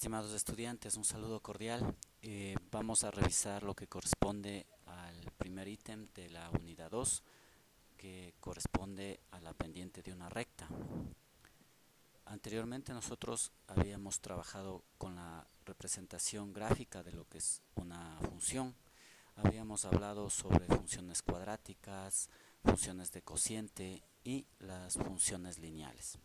Estimados estudiantes, un saludo cordial. Vamos a revisar lo que corresponde al primer ítem de la unidad 2, que corresponde a la pendiente de una recta. Anteriormente nosotros habíamos trabajado con la representación gráfica de lo que es una función. Habíamos hablado sobre funciones cuadráticas, funciones de cociente y las funciones lineales.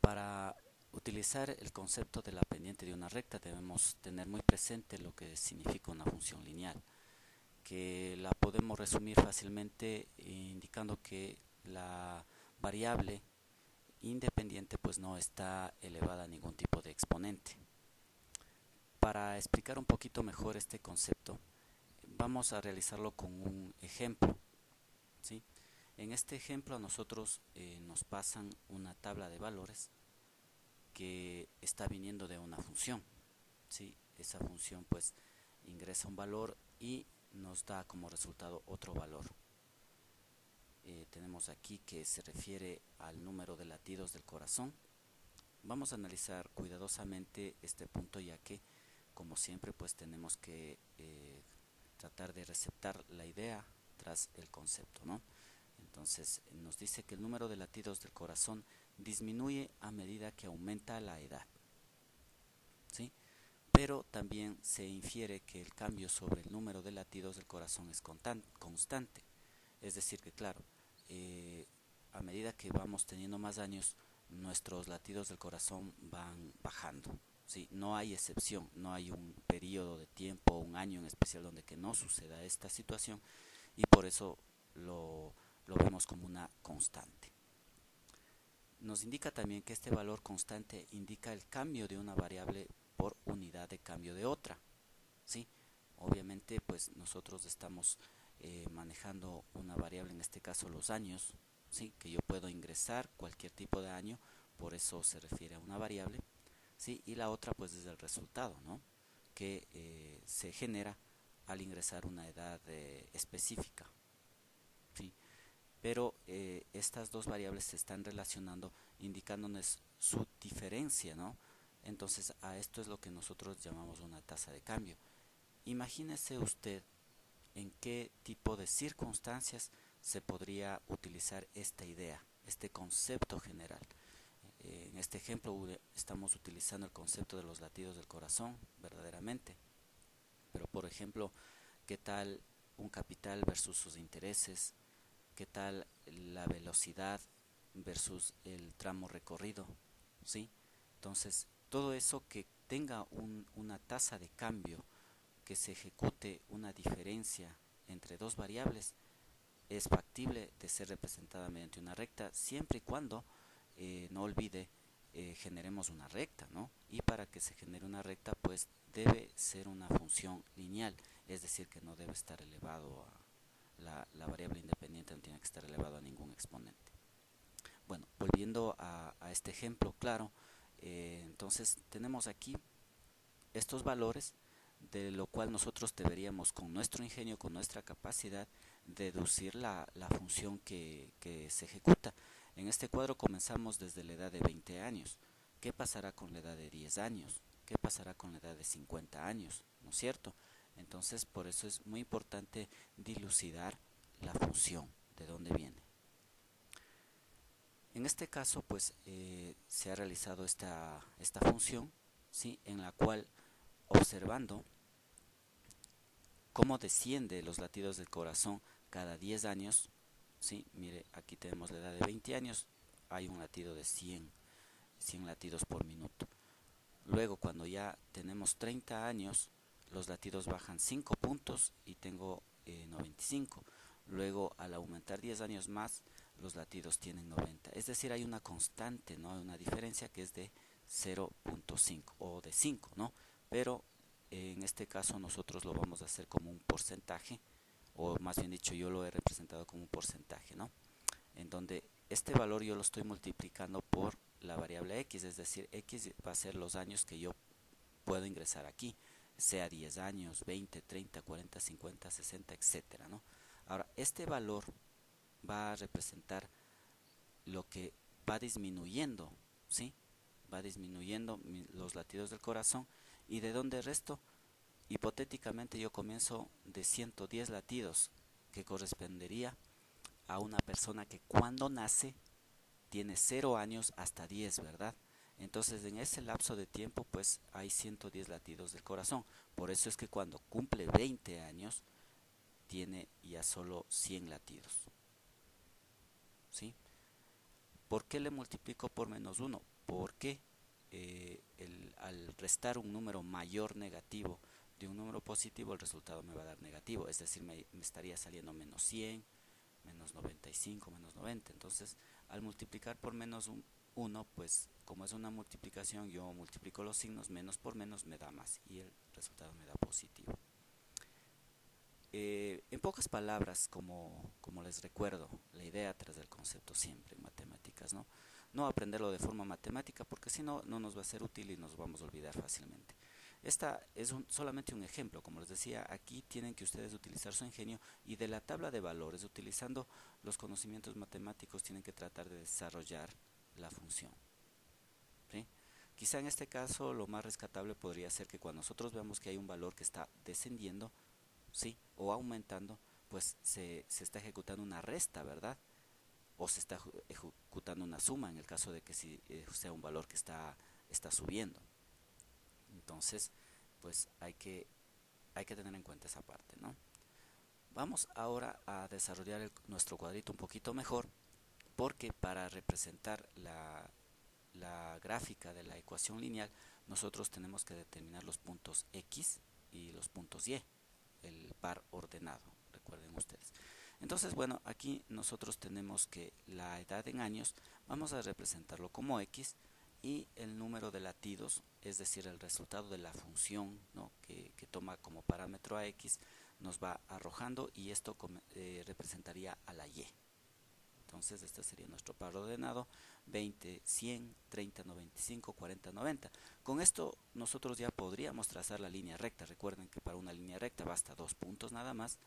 Para utilizar el concepto de la pendiente de una recta debemos tener muy presente lo que significa una función lineal, que la podemos resumir fácilmente indicando que la variable independiente pues no está elevada a ningún tipo de exponente. Para explicar un poquito mejor este concepto, vamos a realizarlo con un ejemplo, ¿sí? En este ejemplo a nosotros nos pasan una tabla de valores que está viniendo de una función, ¿sí? Esa función pues ingresa un valor y nos da como resultado otro valor. Tenemos aquí que se refiere al número de latidos del corazón. Vamos a analizar cuidadosamente este punto, ya que como siempre pues tenemos que tratar de receptar la idea tras el concepto, ¿no? Entonces nos dice que el número de latidos del corazón disminuye a medida que aumenta la edad, ¿sí? Pero también se infiere que el cambio sobre el número de latidos del corazón es constante. Es decir que claro, a medida que vamos teniendo más años, nuestros latidos del corazón van bajando, ¿sí? No hay excepción, no hay un periodo de tiempo, un año en especial donde que no suceda esta situación, y por eso lo vemos como una constante. Nos indica también que este valor constante indica el cambio de una variable por unidad de cambio de otra, ¿sí? Obviamente pues nosotros estamos manejando una variable, en este caso los años, ¿sí? Que yo puedo ingresar cualquier tipo de año, por eso se refiere a una variable, ¿sí? Y la otra pues es el resultado, ¿no? Que se genera al ingresar una edad específica, ¿sí? Pero estas dos variables se están relacionando indicándonos su diferencia, ¿no? Entonces a esto es lo que nosotros llamamos una tasa de cambio. Imagínese usted en qué tipo de circunstancias se podría utilizar esta idea, este concepto general. En este ejemplo estamos utilizando el concepto de los latidos del corazón, verdaderamente. Pero por ejemplo, ¿qué tal un capital versus sus intereses? ¿Qué tal la velocidad versus el tramo recorrido? ¿Sí? Entonces, todo eso que tenga una tasa de cambio, que se ejecute una diferencia entre dos variables, es factible de ser representada mediante una recta, siempre y cuando no olvide generemos una recta, ¿no? Y para que se genere una recta pues debe ser una función lineal, es decir que no debe estar elevado a la variable independiente, no tiene que estar elevado a ningún exponente. Bueno, volviendo a este ejemplo claro, entonces tenemos aquí estos valores, de lo cual nosotros deberíamos con nuestro ingenio, con nuestra capacidad, deducir la función que se ejecuta. En este cuadro comenzamos desde la edad de 20 años. ¿Qué pasará con la edad de 10 años? ¿Qué pasará con la edad de 50 años? ¿No es cierto? Entonces, por eso es muy importante dilucidar la función, de dónde viene. En este caso, pues, se ha realizado esta función, ¿sí? En la cual, observando cómo desciende los latidos del corazón cada 10 años, ¿sí? Mire, aquí tenemos la edad de 20 años, hay un latido de 100 latidos por minuto. Luego, cuando ya tenemos 30 años, los latidos bajan 5 puntos y tengo 95. Luego, al aumentar 10 años más, los latidos tienen 90. Es decir, hay una constante, ¿no? Hay una diferencia que es de 0.5 o de 5, ¿no? Pero en este caso nosotros lo vamos a hacer como un porcentaje, o más bien dicho, yo lo he representado como un porcentaje, ¿no? En donde este valor yo lo estoy multiplicando por la variable x, es decir, x va a ser los años que yo puedo ingresar aquí, sea 10 años, 20, 30, 40, 50, 60, etcétera, ¿no? Ahora, este valor va a representar lo que va disminuyendo, ¿sí? va disminuyendo los latidos del corazón. ¿Y de dónde resto? Hipotéticamente yo comienzo de 110 latidos, que correspondería a una persona que cuando nace tiene 0 años hasta 10, ¿verdad? Entonces en ese lapso de tiempo pues hay 110 latidos del corazón. Por eso es que cuando cumple 20 años tiene ya solo 100 latidos. ¿Sí? ¿Por qué le multiplico por -1? Porque al restar un número mayor negativo de un número positivo, el resultado me va a dar negativo. Es decir, me estaría saliendo -100, -95, -90. Entonces, al multiplicar por -1, pues como es una multiplicación, yo multiplico los signos, menos por menos me da más y el resultado me da positivo. En pocas palabras, como les recuerdo, la idea tras del concepto siempre en matemáticas, ¿no? No aprenderlo de forma matemática porque si no, no nos va a ser útil y nos vamos a olvidar fácilmente. Esta es solamente un ejemplo, como les decía, aquí tienen que ustedes utilizar su ingenio y de la tabla de valores, utilizando los conocimientos matemáticos, tienen que tratar de desarrollar la función. ¿Sí? Quizá en este caso lo más rescatable podría ser que cuando nosotros vemos que hay un valor que está descendiendo, ¿sí? O aumentando, pues se está ejecutando una resta, ¿verdad? O se está ejecutando una suma en el caso de que si sea un valor que está subiendo. Entonces, pues hay que tener en cuenta esa parte, ¿no? Vamos ahora a desarrollar nuestro cuadrito un poquito mejor, porque para representar la gráfica de la ecuación lineal, nosotros tenemos que determinar los puntos X y los puntos Y, el par ordenado, recuerden ustedes. Entonces, bueno, aquí nosotros tenemos que la edad en años vamos a representarlo como X y el número de latidos, es decir, el resultado de la función, ¿no? que toma como parámetro a X, nos va arrojando y esto representaría a la Y. Entonces este sería nuestro par ordenado: 20, 100, 30, 95, 40, 90. Con esto nosotros ya podríamos trazar la línea recta. Recuerden que para una línea recta basta 2 puntos nada más.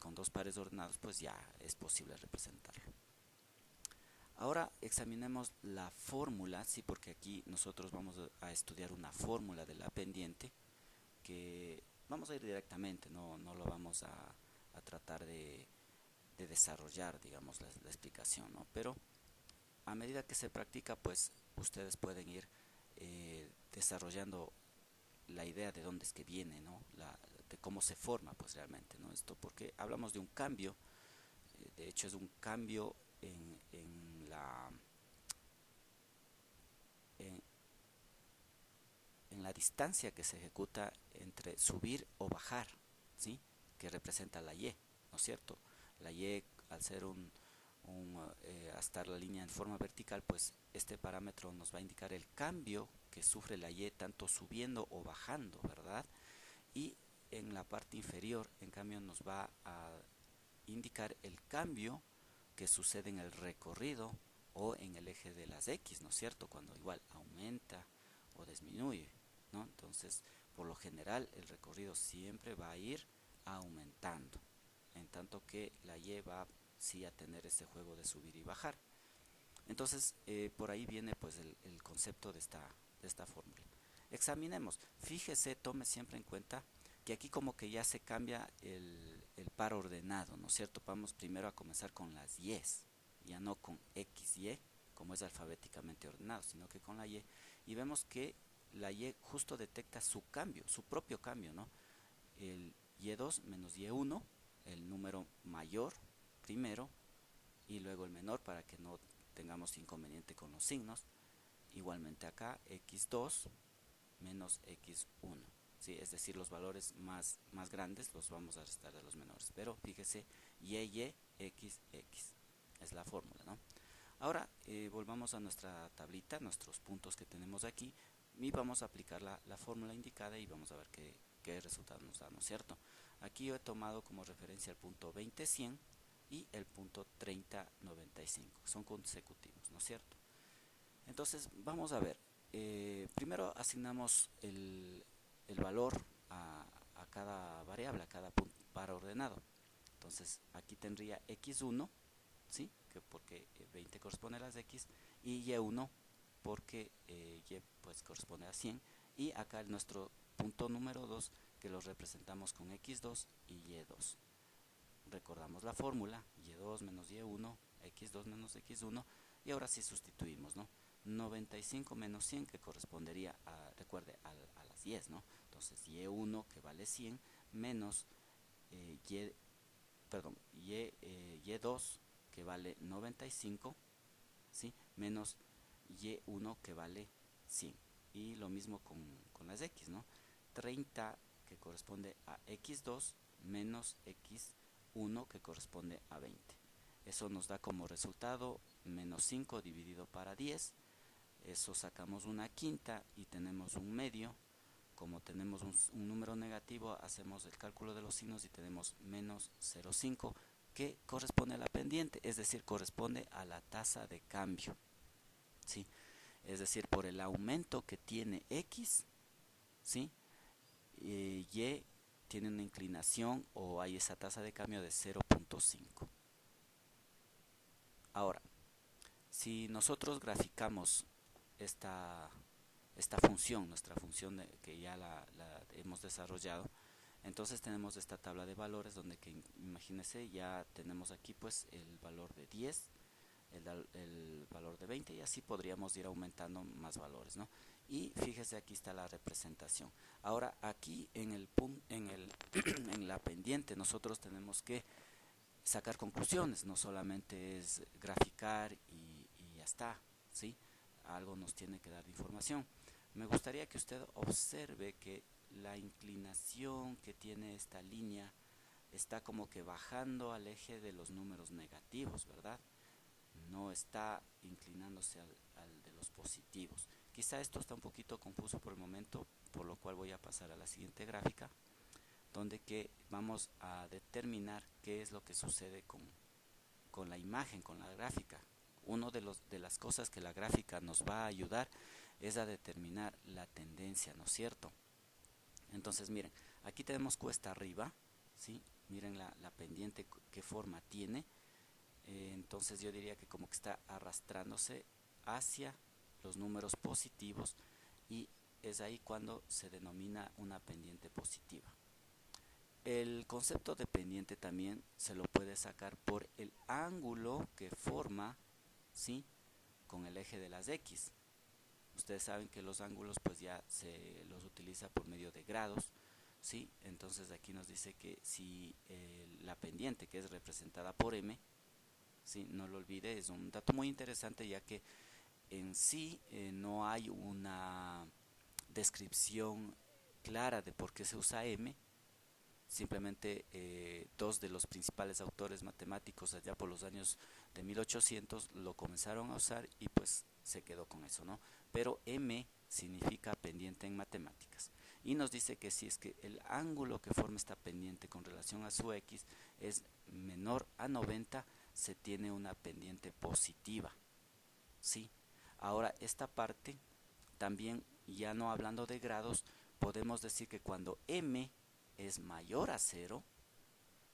Con 2 pares ordenados pues ya es posible representarlo. Ahora examinemos la fórmula, sí, porque aquí nosotros vamos a estudiar una fórmula de la pendiente, que vamos a ir directamente, no lo vamos a tratar de desarrollar, digamos, la explicación, ¿no? Pero a medida que se practica, pues ustedes pueden ir desarrollando la idea de dónde es que viene, ¿no? De cómo se forma, pues realmente, ¿no? Esto porque hablamos de un cambio, de hecho es un cambio en, en la distancia que se ejecuta entre subir o bajar, ¿sí? Que representa la Y, ¿no es cierto? La Y, al ser a estar la línea en forma vertical, pues este parámetro nos va a indicar el cambio que sufre la Y tanto subiendo o bajando, ¿verdad? Y en la parte inferior, en cambio, nos va a indicar el cambio que sucede en el recorrido o en el eje de las X, ¿no es cierto? Cuando igual aumenta o disminuye, ¿no? Entonces, por lo general, el recorrido siempre va a ir aumentando, en tanto que la Y va sí a tener este juego de subir y bajar. Entonces, por ahí viene pues el concepto de esta fórmula. Examinemos. Fíjese, tome siempre en cuenta que aquí como que ya se cambia el par ordenado, ¿no es cierto? Vamos primero a comenzar con las Y's, ya no con X, Y, como es alfabéticamente ordenado, sino que con la Y. Y vemos que la Y justo detecta su cambio, su propio cambio, ¿no? El Y2 menos Y1, el número mayor primero y luego el menor para que no tengamos inconveniente con los signos. Igualmente acá X2 menos X1, ¿sí? Es decir, los valores más grandes los vamos a restar de los menores, pero fíjese, Y, X, X es la fórmula, ¿no? Ahora volvamos a nuestra tablita, nuestros puntos que tenemos aquí, y vamos a aplicar la fórmula indicada y vamos a ver qué resultado nos da, ¿no es cierto? Aquí yo he tomado como referencia el punto 20, 100 y el punto 30, 95, son consecutivos, ¿no es cierto? Entonces vamos a ver, primero asignamos el valor a cada variable, a cada par ordenado. Entonces aquí tendría x1, ¿sí? Porque 20 corresponde a las x, y y1 porque y pues corresponde a 100, y acá nuestro punto número 2 que lo representamos con x2 y y2. Recordamos la fórmula, y2 menos y1, x2 menos x1, y ahora sí sustituimos, ¿no? 95 menos 100 que correspondería a, recuerde, a las 10, ¿no? Entonces y1 que vale 100 menos y2 que vale 95, ¿sí? Menos y1 que vale 100. Y lo mismo con las x, ¿no? 30 que corresponde a x2 menos x1 que corresponde a 20. Eso nos da como resultado menos 5 dividido para 10. Eso sacamos una quinta y tenemos un medio. Como tenemos un número negativo, hacemos el cálculo de los signos y tenemos menos 0,5 que corresponde a la pendiente, es decir, corresponde a la tasa de cambio, ¿sí? Es decir, por el aumento que tiene x, ¿sí? Y tiene una inclinación o hay esa tasa de cambio de 0,5. Ahora, si nosotros graficamos esta función, nuestra función que ya la hemos desarrollado, entonces tenemos esta tabla de valores donde que imagínense ya tenemos aquí pues el valor de 10, el valor de 20 y así podríamos ir aumentando más valores, ¿no? Y fíjese, aquí está la representación. Ahora aquí en la pendiente nosotros tenemos que sacar conclusiones, no solamente es graficar y ya está, ¿sí? Algo nos tiene que dar de información. Me gustaría que usted observe que la inclinación que tiene esta línea está como que bajando al eje de los números negativos, ¿verdad? No está inclinándose al de los positivos. Quizá esto está un poquito confuso por el momento, por lo cual voy a pasar a la siguiente gráfica, donde que vamos a determinar qué es lo que sucede con la imagen, con la gráfica. Una de las cosas que la gráfica nos va a ayudar es a determinar la tendencia, ¿no es cierto? Entonces miren, aquí tenemos cuesta arriba, ¿sí? Miren la pendiente, qué forma tiene. Entonces yo diría que como que está arrastrándose hacia los números positivos y es ahí cuando se denomina una pendiente positiva. El concepto de pendiente también se lo puede sacar por el ángulo que forma, ¿sí?, con el eje de las X. Ustedes saben que los ángulos pues ya se los utiliza por medio de grados, ¿sí? Entonces aquí nos dice que si la pendiente, que es representada por M, ¿sí?, no lo olvide, es un dato muy interesante, ya que en sí no hay una descripción clara de por qué se usa M. Simplemente dos de los principales autores matemáticos allá por los años de 1800 lo comenzaron a usar y pues se quedó con eso, ¿no? Pero M significa pendiente en matemáticas y nos dice que si es que el ángulo que forma esta pendiente con relación a su X es menor a 90, se tiene una pendiente positiva, ¿sí? Ahora esta parte también, ya no hablando de grados, podemos decir que cuando M es mayor a 0,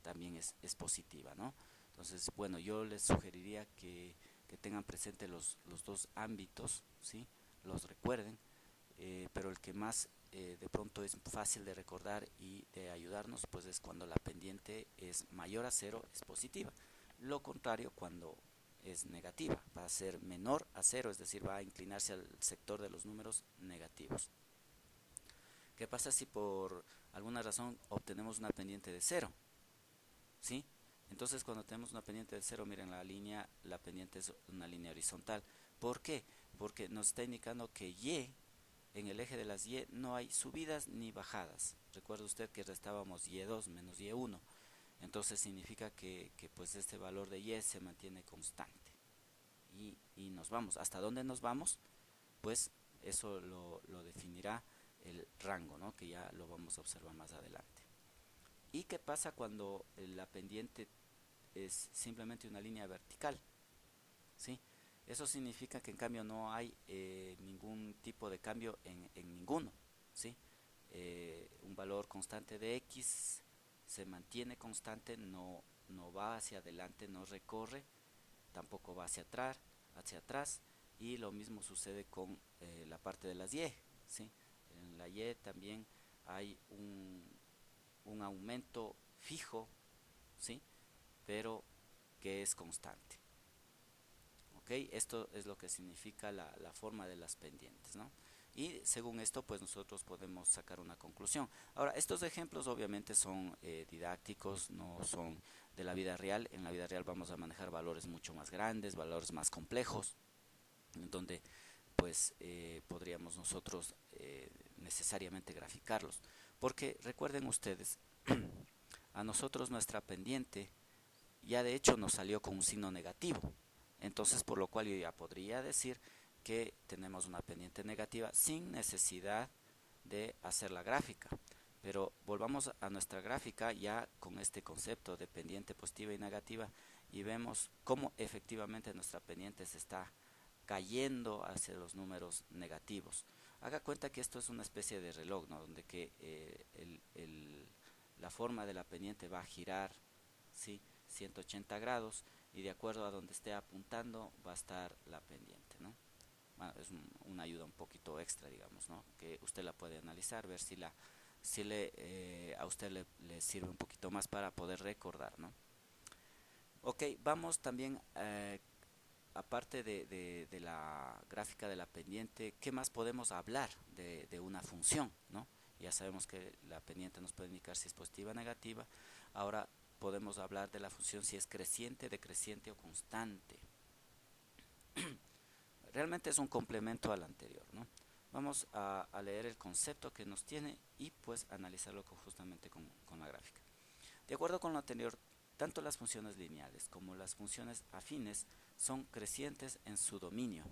también es positiva, ¿no? Entonces, bueno, yo les sugeriría que tengan presente los dos ámbitos, ¿sí? Los recuerden, pero el que más de pronto es fácil de recordar y de ayudarnos, pues es cuando la pendiente es mayor a 0, es positiva. Lo contrario, cuando es negativa, va a ser menor a 0, es decir, va a inclinarse al sector de los números negativos. ¿Qué pasa si por alguna razón obtenemos una pendiente de 0? ¿Sí? Entonces cuando tenemos una pendiente de 0, miren la pendiente es una línea horizontal. ¿Por qué? Porque nos está indicando que Y, en el eje de las Y, no hay subidas ni bajadas. Recuerde usted que restábamos Y2 menos Y1. Entonces significa que pues este valor de Y se mantiene constante. Y nos vamos. ¿Hasta dónde nos vamos? Pues eso lo definirá el rango, ¿no?, que ya lo vamos a observar más adelante. ¿Y qué pasa cuando la pendiente es simplemente una línea vertical? ¿Sí? Eso significa que en cambio no hay ningún tipo de cambio en ninguno, ¿sí? Un valor constante de X se mantiene constante, no va hacia adelante, no recorre, tampoco va hacia atrás, y lo mismo sucede con la parte de las Y, ¿sí? En la Y también hay un aumento fijo, ¿sí? Pero que es constante. ¿Ok? Esto es lo que significa la forma de las pendientes, ¿no? Y según esto, pues nosotros podemos sacar una conclusión. Ahora, estos ejemplos obviamente son didácticos, no son de la vida real. En la vida real vamos a manejar valores mucho más grandes, valores más complejos, en donde pues podríamos nosotros necesariamente graficarlos. Porque recuerden ustedes, a nosotros nuestra pendiente ya de hecho nos salió con un signo negativo. Entonces, por lo cual yo ya podría decir que tenemos una pendiente negativa sin necesidad de hacer la gráfica. Pero volvamos a nuestra gráfica ya con este concepto de pendiente positiva y negativa y vemos cómo efectivamente nuestra pendiente se está cayendo hacia los números negativos. Haga cuenta que esto es una especie de reloj, ¿no? Donde que la forma de la pendiente va a girar, ¿sí? 180 grados y de acuerdo a donde esté apuntando va a estar la pendiente, ¿no? Bueno, es una ayuda un poquito extra, digamos, ¿no? Que usted la puede analizar, ver si a usted le sirve un poquito más para poder recordar, ¿no? Ok, vamos también, aparte de la gráfica de la pendiente, ¿qué más podemos hablar de una función, ¿no? Ya sabemos que la pendiente nos puede indicar si es positiva o negativa. Ahora podemos hablar de la función si es creciente, decreciente o constante. Realmente es un complemento al anterior, ¿no? Vamos a leer el concepto que nos tiene y pues analizarlo justamente con la gráfica. De acuerdo con lo anterior, tanto las funciones lineales como las funciones afines son crecientes en su dominio,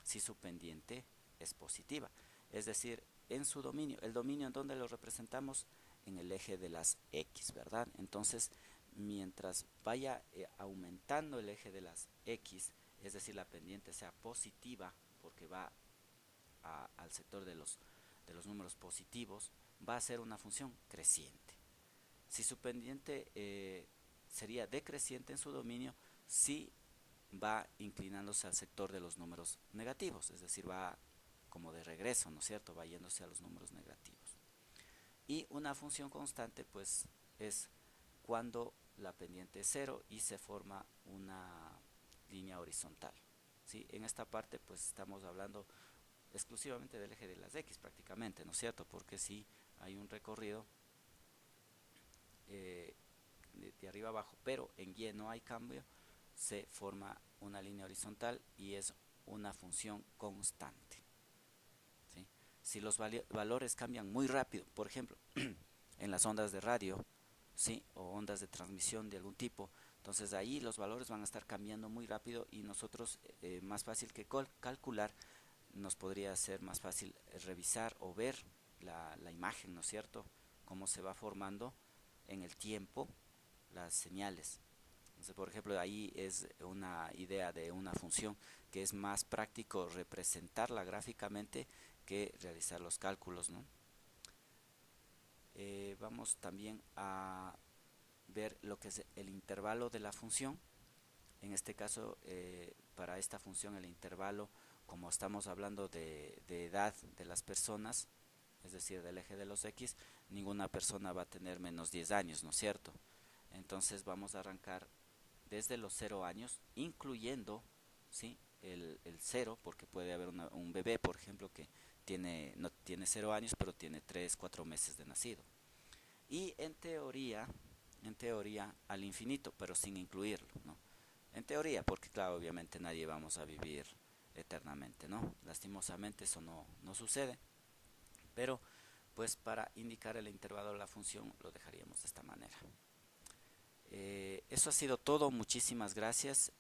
si su pendiente es positiva. Es decir, en su dominio. El dominio, ¿en dónde lo representamos? En el eje de las X, ¿verdad? Entonces, mientras vaya aumentando el eje de las X, es decir, la pendiente sea positiva, porque va al sector de los números positivos, va a ser una función creciente. Si su pendiente sería decreciente en su dominio, si va inclinándose al sector de los números negativos, es decir, va como de regreso, ¿no es cierto? Va yéndose a los números negativos. Y una función constante, pues, es cuando la pendiente es cero y se forma una línea horizontal, ¿sí? En esta parte, pues, estamos hablando exclusivamente del eje de las X prácticamente, ¿no es cierto? Porque si hay un recorrido de arriba abajo, pero en Y no hay cambio, se forma una línea horizontal y es una función constante, ¿sí? Si los valores cambian muy rápido, por ejemplo, en las ondas de radio, ¿sí? O ondas de transmisión de algún tipo, entonces ahí los valores van a estar cambiando muy rápido y nosotros, más fácil que calcular, nos podría ser más fácil revisar o ver la imagen, ¿no es cierto? Cómo se va formando en el tiempo las señales. Entonces, por ejemplo, ahí es una idea de una función que es más práctico representarla gráficamente que realizar los cálculos, ¿no? Vamos también a ver lo que es el intervalo de la función. En este caso, para esta función el intervalo, como estamos hablando de edad de las personas, es decir, del eje de los X, ninguna persona va a tener menos 10 años, ¿no es cierto? Entonces vamos a arrancar desde los 0 años, incluyendo, ¿sí? el 0, porque puede haber un bebé, por ejemplo, que no tiene 0 años, pero tiene 3, 4 meses de nacido. Y en teoría al infinito, pero sin incluirlo, ¿no? En teoría, porque claro, obviamente nadie vamos a vivir eternamente, ¿no? Lastimosamente eso no sucede, pero pues para indicar el intervalo de la función lo dejaríamos de esta manera. Eso ha sido todo, muchísimas gracias.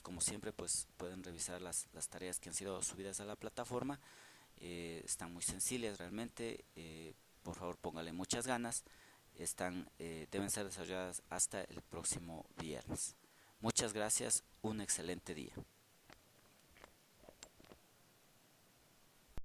Como siempre, pues pueden revisar las tareas que han sido subidas a la plataforma. Están muy sencillas realmente. Por favor, póngale muchas ganas. Deben ser desarrolladas hasta el próximo viernes. Muchas gracias, un excelente día.